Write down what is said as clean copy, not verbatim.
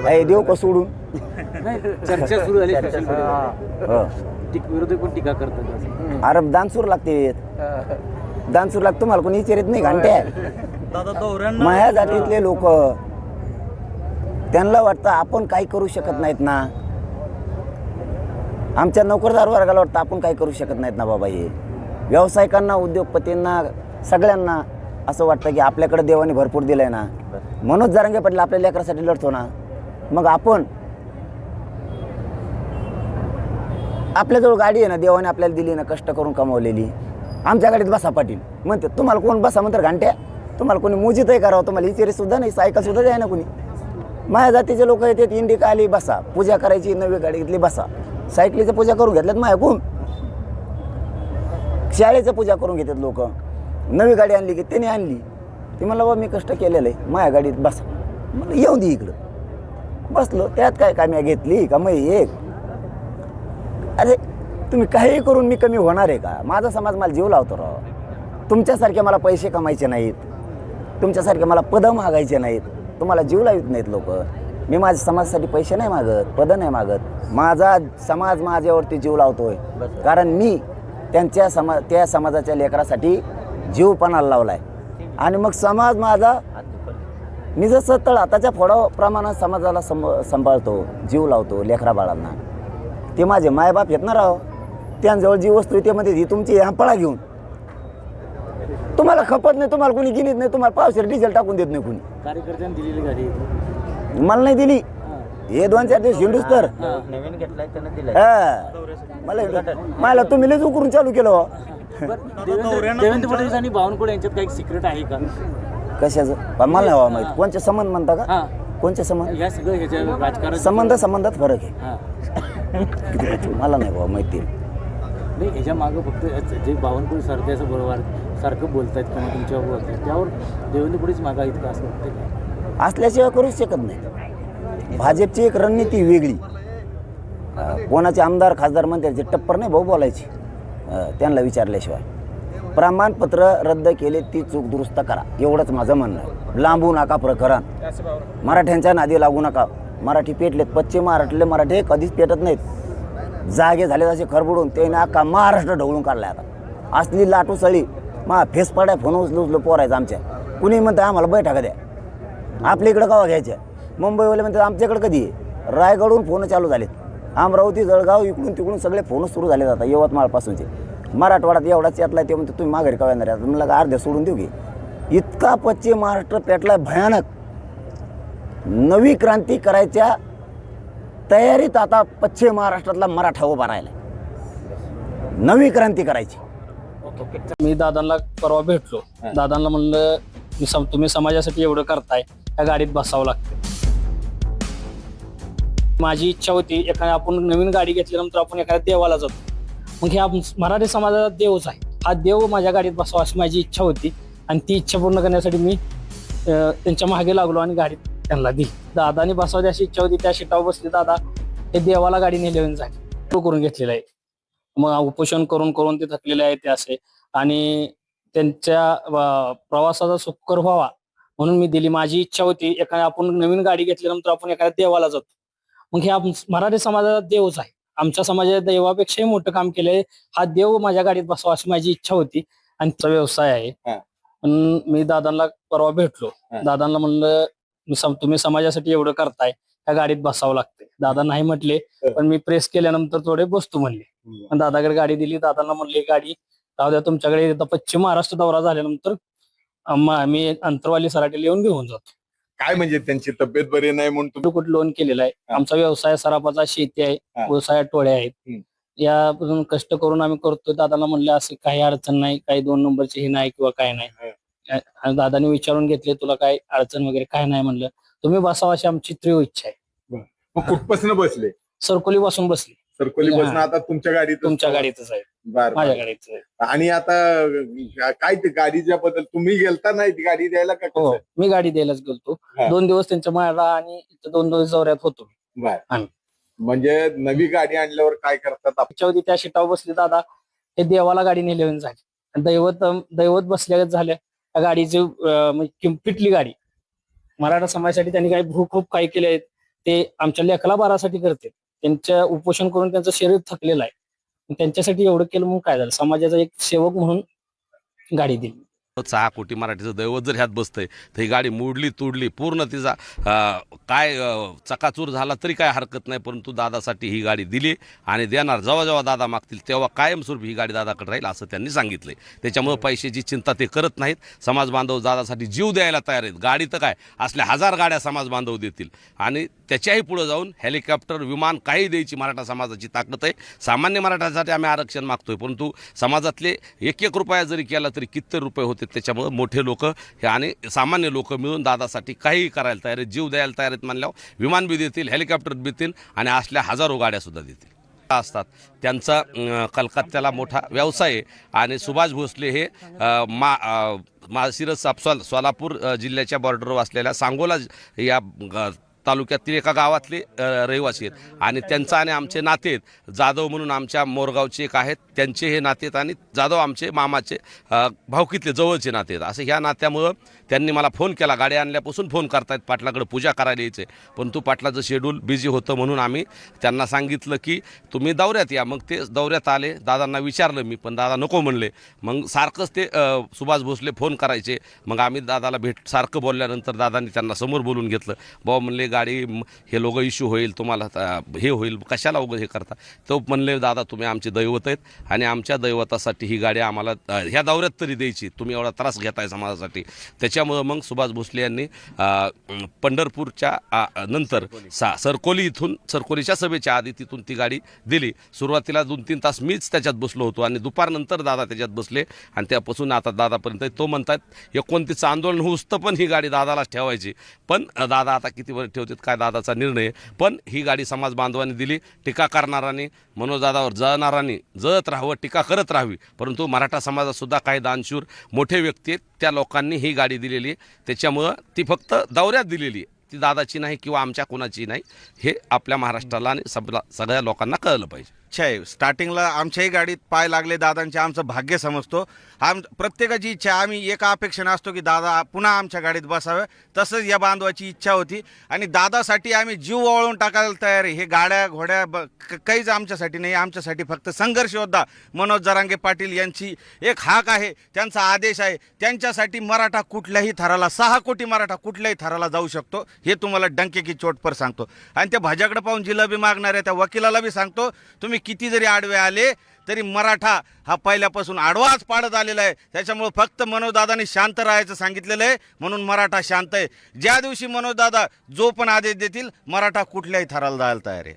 देऊ का सोडून? चर्चा सुरू झाली. विरोधी पण टीका करतात. अरे दानसूर लागते, दानसूर लागतो. तुम्हाला कोणी विचारित नाही घंट्या. माया जातीतले लोक, त्यांना वाटतं आपण काही करू शकत नाहीत ना. आमच्या नोकरदार वर्गाला वाटतं आपण काही करू शकत नाहीत ना बाबा. हे व्यावसायिकांना, उद्योगपतींना, सगळ्यांना असं वाटतं की आपल्याकडे देवाने भरपूर दिलंय ना. मनोज जरांगे पाटील आपल्या लेकरासाठी लढतो ना. मग आपण, आपल्याजवळ गाडी आहे ना, देवाने आपल्याला दिली ना, कष्ट करून कमावलेली. आमच्या गाडीत बसा पाटील म्हणते. तुम्हाला कोण बसा म्हणतात घंट्या? तुम्हाला कोणी मुजीतही करावं, तुम्हाला इचेरी सुद्धा नाही, सायकल सुद्धा द्याय ना कोणी. माझ्या जातीचे लोक येतात, इंडिका आली बसा, पूजा करायची, नवी गाडी घेतली बसा. सायकलीचं पूजा करून घेतल्यात माझ्या कोण. शाळेचं पूजा करून घेतात लोक. नवी गाडी आणली की त्याने आणली, ती म्हणलं बाबा मी कष्ट केलेलं आहे, माझ्या गाडीत बसा. म्हणलं येऊन दे इकडं. बसलो, त्यात काय काम्या घेतली का मग एक. अरे तुम्ही काही करून मी कमी होणार आहे का? माझा समाज मला जीव लावतो राव. तुमच्यासारखे मला पैसे कमायचे नाहीत, तुमच्यासारखे मला पदं मागायचे नाहीत, तुम्हाला जीव लावित नाहीत लोक. मी माझ्या समाजासाठी पैसे नाही मागत, पदं नाही मागत. माझा समाज माझ्यावरती जीव लावतोय, कारण मी त्या समाजाच्या लेकरासाठी जीवपणाला लावलाय. आणि मग समाज माझा, मी जसं तळ हाताच्या फोडाप्रमाणे समाजाला सांभाळतो, जीव लावतो लेकरा बाळांना. ते माझे मायबाप येत ना राव, त्यांजवळ जी वस्तू आहे त्यामध्ये ही तुमची पळा घेऊन. तुम्हाला खपत नाही, तुम्हाला कोणी गिनीत नाही, तुम्हाला पावशेर डिझेल टाकून देत नाही कोणी. कार्यकर्त्यांनी दिलेली गाडी मला नाही दिली. हे 2-4 दिवस हिंडूस तर नवीन घेतलाय त्यानं दिलाय. मला तुम्ही लय उकरून चालू केलं. देवेंद्र फडणवीस आणि बावनकुळे यांच्यात काही सिक्रेट आहे का? कशाचं मला नाही माहित. कोणचे संबंध म्हणता का? कोणचे संबंध? या सगळं ह्याच्या राजकारण संबंधात फरक आहे. मला नाही बाबा माहिती. नाही, ह्याच्या मागं फक्त जे बावनकुळे सारखे असं बरोबर सारखं बोलतायत किंवा तुमच्यावर बोलतायत, त्यावर देवेंद्र फडणवीस मागा इतकं असं वाटतं का? असल्याशिवाय करूच शकत नाही. भाजपची एक रणनीती वेगळी. कोणाचे आमदार खासदार म्हणते जे टप्पर नाही भाऊ बोलायची, त्यांना विचारल्याशिवाय. प्रमाणपत्र रद्द केले ती चूक दुरुस्त करा, एवढंच माझं म्हणणं आहे. लांबू नका प्रकरण. मराठ्यांच्या नादी लागू नका. मराठी पेटलेत, पश्चिम महाराष्ट्रातले मराठी कधीच पेटत नाहीत. जागे झाले तसे खरबडून ते अख्खा महाराष्ट्र ढवळून काढलाय आता. असली लाटू सळी फेस पडाय फोन उचलू पोरायचं आमच्या. कुणी म्हणतं आम्हाला बैठका द्या, आपल्या इकडं कवा घ्यायच्या. मुंबईवाले म्हणतात आमच्याकडे कधी आहे. रायगडहून फोन चालू झालेत, अमरावती जळगाव इकडून तिकडून सगळे फोन सुरू झाले जातात. यवतमाळपासूनचे. मराठवाड्यात एवढाच यातला ते म्हणते तुम्ही माघारी का येणार आहे. म्हणलं का अर्ध्या सोडून देऊ की. इतका पश्चिम महाराष्ट्र पेटला भयानक. नवी क्रांती करायच्या तयारीत आता पश्चिम महाराष्ट्रातला मराठा उभा राहिला. नवी क्रांती करायची. मी दादांना परवा भेटलो. दादांना म्हणलं तुम्ही समाजासाठी एवढं करताय, त्या गाडीत बसावं लागतं. माझी इच्छा होती एखाद्या आपण नवीन गाडी घेतल्यानंतर आपण एखाद्या देवाला जातो. मग हे मराठी समाजाचा देवच आहे, हा देव माझ्या गाडीत बसावा अशी माझी इच्छा होती. आणि ती इच्छा पूर्ण करण्यासाठी मी त्यांच्या मागे लागलो आणि गाडीत त्यांना दिली. दादानी बसावची अशी इच्छा होती, त्या शिटावर बसले दादा. हे देवाला गाडी नेल्यावर झाली करून घेतलेलं आहे. मग उपोषण करून करून ते थकलेले आहे ते असे. आणि त्यांच्या प्रवासाचा सुखकर व्हावा म्हणून मी दिली. माझी इच्छा होती एखाद्या आपण नवीन गाडी घेतल्यानंतर आपण एखाद्या देवाला जातो. मग हे मराठी समाजाचा देवच आहे. आमच्या समाजाच्या देवापेक्षाही मोठं काम केलंय. हा देव माझ्या गाडीत बसावा अशी माझी इच्छा होती. आणि त्याचा व्यवसाय आहे. पण मी दादांना परवा भेटलो. दादांना म्हणलं तुम्ही समाजासाठी एवढं करताय, त्या गाडीत बसावं लागतंय. दादा नाही म्हटले, पण मी प्रेस केल्यानंतर थोडे बसतो म्हणले. पण दादाकडे गाडी दिली. दादांना म्हणले गाडी राहू द्या, तुमच्याकडे पश्चिम महाराष्ट्र दौरा झाल्यानंतर मी अंतरवाली सराटीला येऊन घेऊन जातो. काय म्हणजे त्यांची तब्येत बरी नाही म्हणून तुम्ही कुठे लोन केलेलं आहे. आमचा व्यवसाय सराफाचा शेती आहे, व्यवसायात टोळ्या आहेत. यापासून कष्ट करून आम्ही करतोय. दादाला म्हणले असं काही अडचण नाही, काही 2 नंबरची ही नाही किंवा काय नाही. आणि दादाने विचारून घेतले तुला काय अडचण वगैरे काय नाही. म्हणलं तुम्ही बसावं अशी आमची तीव्र इच्छा आहे. मग कुठपासून बसले? सरकोली पासून बसली. सरकोली बसून आता तुमच्या गाडीत? तुमच्या गाडीतच आहे, माझ्या गाडीतच आहे. आणि आता काय ते गाडीच्या बद्दल तुम्ही गेलता नाही गाडी द्यायला का? हो, मी गाडी द्यायलाच गेलतो. 2 दिवस त्यांच्या माळा आणि 2 दिवस दौऱ्यात होतो. म्हणजे नवी गाडी आणल्यावर काय करतात? त्या शिटावर बसले दादा. हे देवाला गाडी नेल्यावर झाली. आणि दैवत बसल्यागत झाल्या. त्या गाडीची पिटली गाडी. मराठा समाजासाठी त्यांनी काही खूप काही केले आहेत. ते आमच्या लेकला बारासाठी करते. त्यांच्या उपोषण करून त्यांचं शरीर थकलेलं आहे. त्यांच्यासाठी एवढं केलं म्हणून काय झालं, समाजाचा एक सेवक म्हणून गाडी दिली. 6 कोटी मराठीचं दैवत जर ह्यात बसतंय तर ही गाडी मोडली तोडली पूर्ण तिचा चकाचूर झाला तरी काय हरकत नाही, परंतु दादासाठी ही गाडी दिली आणि देणार. जेव्हा जेव्हा दादा मागतील तेव्हा कायमस्वरूपी ही गाडी दादाकडे राहील असं त्यांनी सांगितलंय. त्याच्यामुळे पैशाची चिंता ते करत नाहीत. समाज बांधव दादासाठी जीव द्यायला तयार आहेत. गाडी तर काय, असल्या 1000 गाड्या समाज बांधव देतील आणि त्याच्याही पुढे जाऊन हेलिकॉप्टर विमान काही द्यायची मराठा समाजाची ताकद आहे. सामान्य मराठासाठी आम्ही आरक्षण मागतोय, परंतु समाजातले 1-1 रुपया जरी केला तरी किती रुपये होते. त्याच्यामुळे मोठे लोक हे आणि सामान्य लोक मिळून दादासाठी काही करायला तयार आहेत, जीव द्यायला तयार आहेत. म्हणल्यावर विमान बी देतील, हेलिकॉप्टर बी देतील आणि असल्या हजारो गाड्यासुद्धा देतील असतात. त्यांचा कलकत्त्याला मोठा व्यवसाय आहे आणि सुभाष भोसले हे माळशिरस सोलापूर जिल्ह्याच्या बॉर्डरवर असलेल्या सांगोला या तालुक्यातील एका गावातले रहिवासी आहेत आणि त्यांचा आणि आमचे नाते आहेत. जाधव म्हणून आमच्या मोरगावचे एक आहेत, त्यांचे हे नाते आहेत आणि जाधव आमचे मामाचे भावकीतले जवळचे नाते आहेत. असं ह्या नात्यामुळं त्यांनी मला फोन केला. गाडी आणल्यापासून फोन करतायत, पाटलाकडे पूजा करायला यायचे, परंतु पाटलाचं शेड्यूल बिझी होतं म्हणून आम्ही त्यांना सांगितलं की तुम्ही दौऱ्यात या. मग ते दौऱ्यात आले. दादांना विचारलं मी, पण दादा नको म्हणले. मग सारखंच ते सुभाष भोसले फोन करायचे. मग आम्ही दादाला सारखं बोलल्यानंतर दादांनी त्यांना समोर बोलून घेतलं. भाऊ म्हणले गाडी हे लोक इश्यू होईल, तुम्हाला हे होईल, कशाला उगं हे करता. तो म्हणले दादा तुम्ही आमचे दैवत आहेत आणि आमच्या दैवतासाठी ही गाडी आम्हाला ह्या दौऱ्यात तरी द्यायची, तुम्ही एवढा त्रास घेताय समाजासाठी. त्याच्यामुळं मग सुभाष भोसले यांनी पंढरपूरच्या नंतर सरकोलीच्या सभेच्या आधी तिथून ती गाडी दिली. सुरुवातीला 2-3 तास मीच त्याच्यात बसलो होतो आणि दुपारनंतर दादा त्याच्यात बसले आणि त्यापासून आता दादापर्यंत तो म्हणतात 29 आंदोलन होतं पण ही गाडी दादालाच ठेवायची. पण दादा आता किती वर ठेवतात काय दादाचा निर्णय. पण ही गाडी समाज बांधवांनी दिली. टीका करणारांनी, मनोजदादावर जळणारांनी जळत राहावं, टीका करत राहावी, परंतु मराठा समाजात सुद्धा काही दानशूर मोठे व्यक्ती आहेत, त्या लोकांनी ही गाडी दिलेली आहे. त्याच्यामुळं ती फक्त दौऱ्यात दिलेली आहे, ती दादाची नाही किंवा आमच्या कोणाची नाही. हे आपल्या महाराष्ट्राला आणि सगळ्या लोकांना कळलं पाहिजे. इच्छा आहे. स्टार्टिंगला आमच्याही गाडीत पाय लागले दादांचे, आमचं भाग्य समजतो. प्रत्येकाची इच्छा, आम्ही एका अपेक्षेने असतो की दादा पुन्हा आमच्या गाडीत बसावे. तसंच या बांधवाची इच्छा होती आणि दादासाठी आम्ही जीव ओवाळून टाकायला तयार आहे. हे गाड्या घोड्या काहीच आमच्यासाठी नाही. आमच्यासाठी फक्त संघर्ष योद्धा मनोज जरांगे पाटील यांची एक हाक आहे, त्यांचा आदेश आहे. त्यांच्यासाठी मराठा कुठल्याही थराला, 6 कोटी मराठा कुठल्याही थराला जाऊ शकतो, हे तुम्हाला डंके की चोटपर सांगतो. आणि त्या भाज्याकडे पाहून जिलाबी मागणाऱ्या त्या वकिलाला बी सांगतो, तुम्ही किती जरी आडवे आले तरी मराठा हा पहिल्यापासून आडवाच पाडत आलेला आहे. त्याच्यामुळे फक्त मनोजदादांनी शांत राहायचं सांगितलेलं आहे, म्हणून मराठा शांत आहे. ज्या दिवशी मनोजदादा जो पण आदेश देतील, मराठा कुठल्याही थराला जायला तयार आहे.